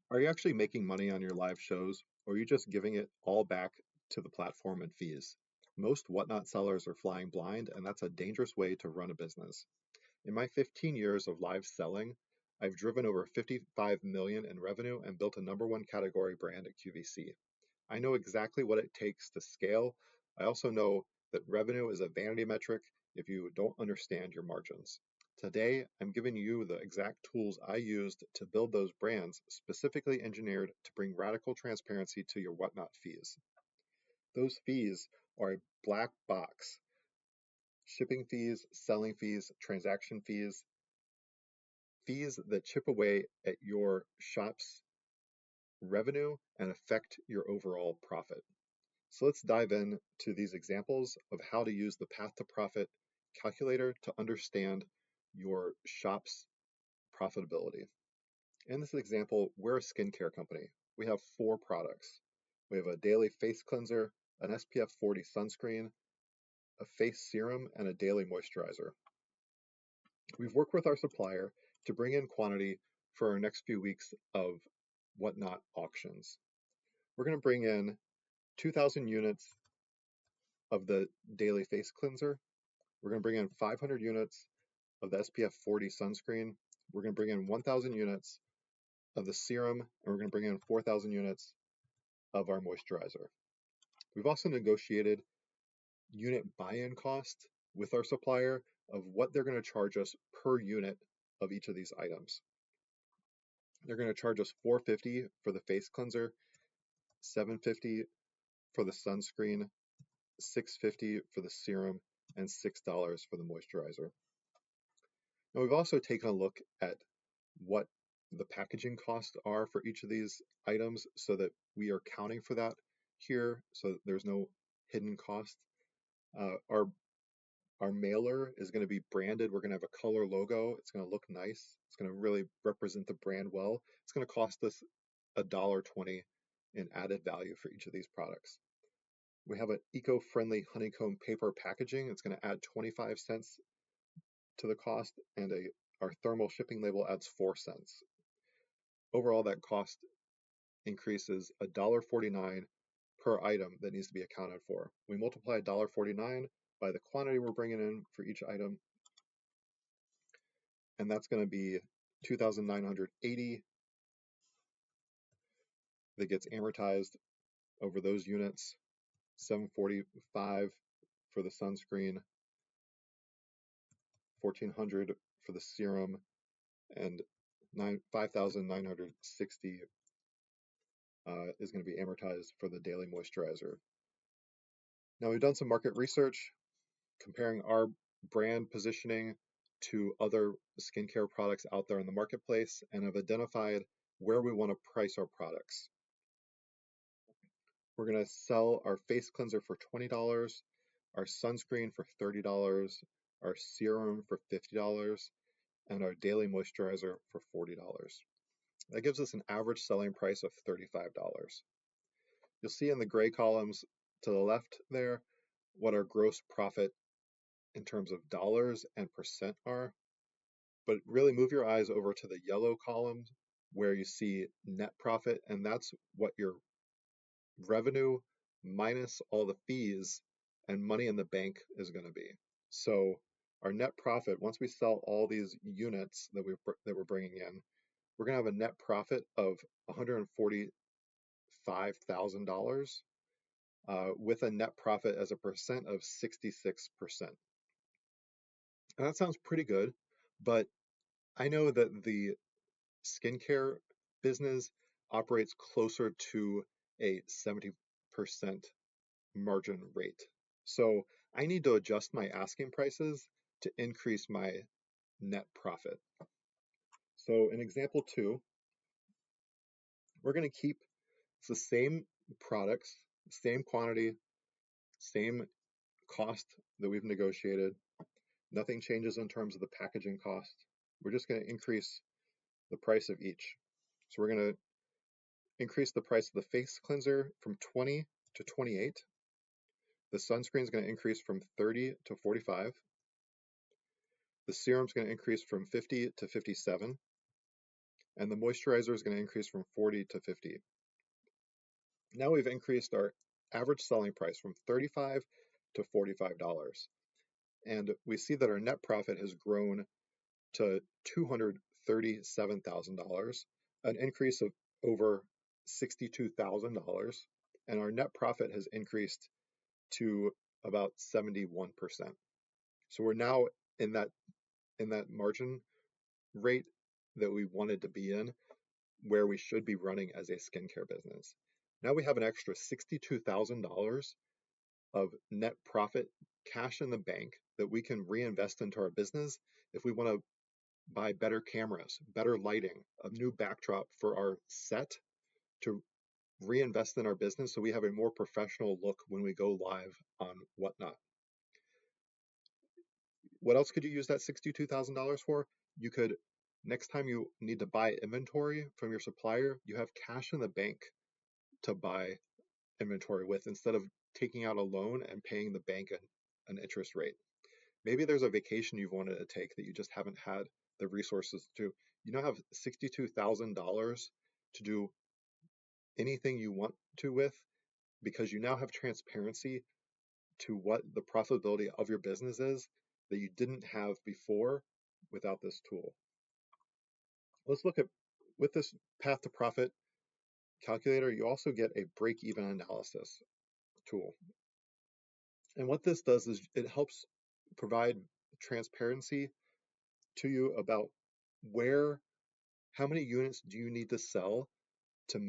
Are you actually making money on your live shows, or are you just giving it all back to the platform and fees? Most whatnot sellers are flying blind, and that's a dangerous way to run a business. In my 15 years of live selling, I've driven over 55 million in revenue and built a number one category brand at QVC. I know exactly what it takes to scale. I also know that revenue is a vanity metric if you don't understand your margins. Today, I'm giving you the exact tools I used to build those brands specifically engineered to bring radical transparency to your whatnot fees. Those fees are a black box. Shipping fees, selling fees, transaction fees, fees that chip away at your shop's revenue and affect your overall profit. So let's dive in to these examples of how to use the path to profit calculator to understand your shop's profitability. In this example, we're a skincare company. We have 4 products. We have a daily face cleanser, an SPF 40 sunscreen, a face serum, and a daily moisturizer. We've worked with our supplier to bring in quantity for our next few weeks of whatnot auctions. We're going to bring in 2,000 units of the daily face cleanser. We're going to bring in 500 units of the SPF 40 sunscreen. We're going to bring in 1,000 units of the serum, and we're going to bring in 4,000 units of our moisturizer. We've also negotiated unit buy-in cost with our supplier of what they're going to charge us per unit of each of these items. They're going to charge us $4.50 for the face cleanser, $7.50 for the sunscreen, $6.50 for the serum, and $6 for the moisturizer. Now we've also taken a look at what the packaging costs are for each of these items so that we are counting for that here so that there's no hidden cost. Our mailer is going to be branded. We're going to have a color logo. It's going to look nice. It's going to really represent the brand well. It's going to cost us $1.20 in added value for each of these products. We have an eco-friendly honeycomb paper packaging. It's going to add 25 cents to the cost, and our thermal shipping label adds 4 cents. Overall, that cost increases $1.49 per item that needs to be accounted for. We multiply $1.49 by the quantity we're bringing in for each item, and that's going to be 2,980 that gets amortized over those units, 745 for the sunscreen, 1,400 for the serum, and 5,960 is going to be amortized for the daily moisturizer. Now we've done some market research comparing our brand positioning to other skincare products out there in the marketplace and have identified where we want to price our products. We're going to sell our face cleanser for $20, our sunscreen for $30, our serum for $50, and our daily moisturizer for $40. That gives us an average selling price of $35. You'll see in the gray columns to the left there what our gross profit in terms of dollars and percent are, but really move your eyes over to the yellow column where you see net profit, and that's what your revenue minus all the fees and money in the bank is going to be. So our net profit, once we sell all these units that we're bringing in, we're going to have a net profit of $145,000 with a net profit as a percent of 66%. And that sounds pretty good, but I know that the skincare business operates closer to a 70% margin rate. So I need to adjust my asking prices to increase my net profit. So in example 2, we're going to keep the same products, same quantity, same cost that we've negotiated. Nothing changes in terms of the packaging cost. We're just going to increase the price of each. So we're going to increase the price of the face cleanser from 20 to 28. The sunscreen is going to increase from 30 to 45. The serum is going to increase from 50 to 57. and the moisturizer is going to increase from 40 to 50. Now we've increased our average selling price from $35 to $45. And we see that our net profit has grown to $237,000, an increase of over $62,000, and our net profit has increased to about 71%. So we're now in that margin rate that we wanted to be in, where we should be running as a skincare business. Now we have an extra $62,000 of net profit cash in the bank that we can reinvest into our business if we want to buy better cameras, better lighting, a new backdrop for our set to reinvest in our business so we have a more professional look when we go live on Whatnot. What else could you use that $62,000 for? You could, next time you need to buy inventory from your supplier, you have cash in the bank to buy inventory with instead of taking out a loan and paying the bank an interest rate. Maybe there's a vacation you've wanted to take that you just haven't had the resources to. You now have $62,000 to do anything you want to with, because you now have transparency to what the profitability of your business is that you didn't have before without this tool. Let's look at, with this path to profit calculator, you also get a break-even analysis tool. And what this does is it helps provide transparency to you about how many units do you need to sell to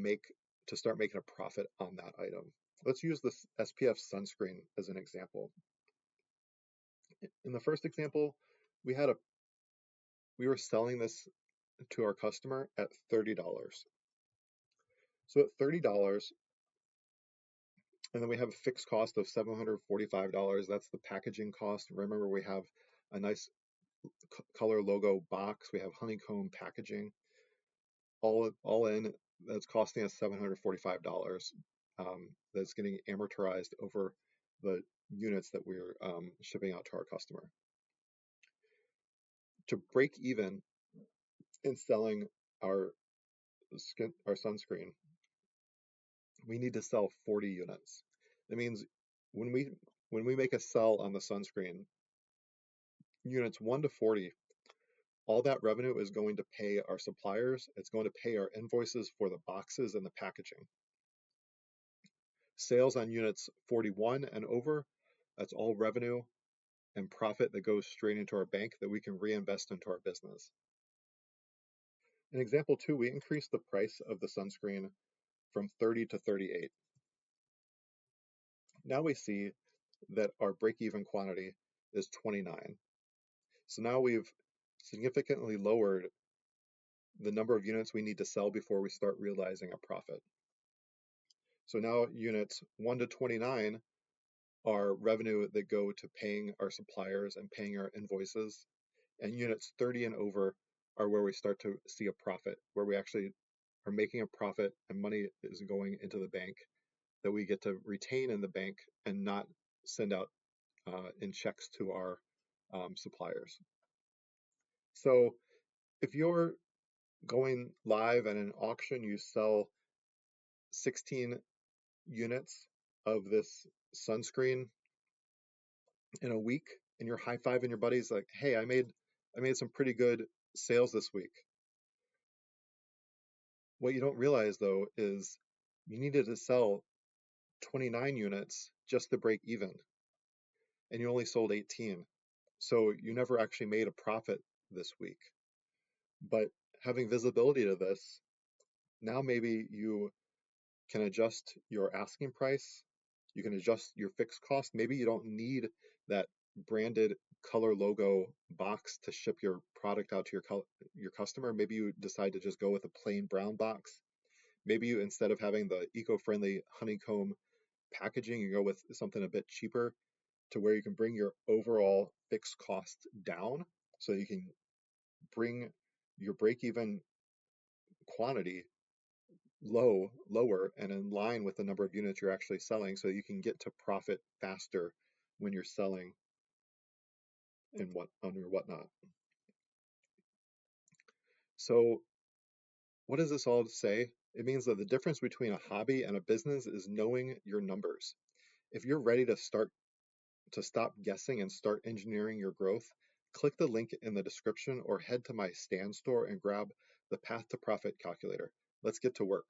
start making a profit on that item. Let's use this SPF sunscreen as an example. In the first example, we were selling this to our customer at $30. So at $30, and then we have a fixed cost of $745. That's the packaging cost. Remember, we have a nice color logo box. We have honeycomb packaging. All in, that's costing us $745. That's getting amortized over the units that we're shipping out to our customer. To break even in selling our sunscreen, we need to sell 40 units. That means when we make a sell on the sunscreen, units 1 to 40, all that revenue is going to pay our suppliers. It's going to pay our invoices for the boxes and the packaging. Sales on units 41 and over, that's all revenue and profit that goes straight into our bank that we can reinvest into our business. In example 2, we increased the price of the sunscreen from 30 to 38. Now we see that our break-even quantity is 29. So now we've significantly lowered the number of units we need to sell before we start realizing a profit. So now units 1 to 29 are revenue that go to paying our suppliers and paying our invoices, and units 30 and over are where we start to see a profit, where we actually are making a profit and money is going into the bank that we get to retain in the bank and not send out in checks to our suppliers. So if you're going live at an auction, you sell 16 units of this sunscreen in a week, and you're high-fiving your buddies like, hey, I made some pretty good sales this week. What you don't realize, though, is you needed to sell 29 units just to break even, and you only sold 18. So you never actually made a profit this week. But having visibility to this, now maybe you can adjust your asking price. You can adjust your fixed cost. Maybe you don't need that branded color logo box to ship your product out to your customer. Maybe you decide to just go with a plain brown box. Maybe you, instead of having the eco-friendly honeycomb packaging, you go with something a bit cheaper to where you can bring your overall fixed cost down so you can bring your break-even quantity lower and in line with the number of units you're actually selling, so you can get to profit faster when you're selling on your Whatnot. So What does this all say? It means that the difference between a hobby and a business is knowing your numbers. If you're ready to stop guessing and start engineering your growth, click the link in the description or head to my Stand store and grab the Path to Profit calculator. Let's get to work.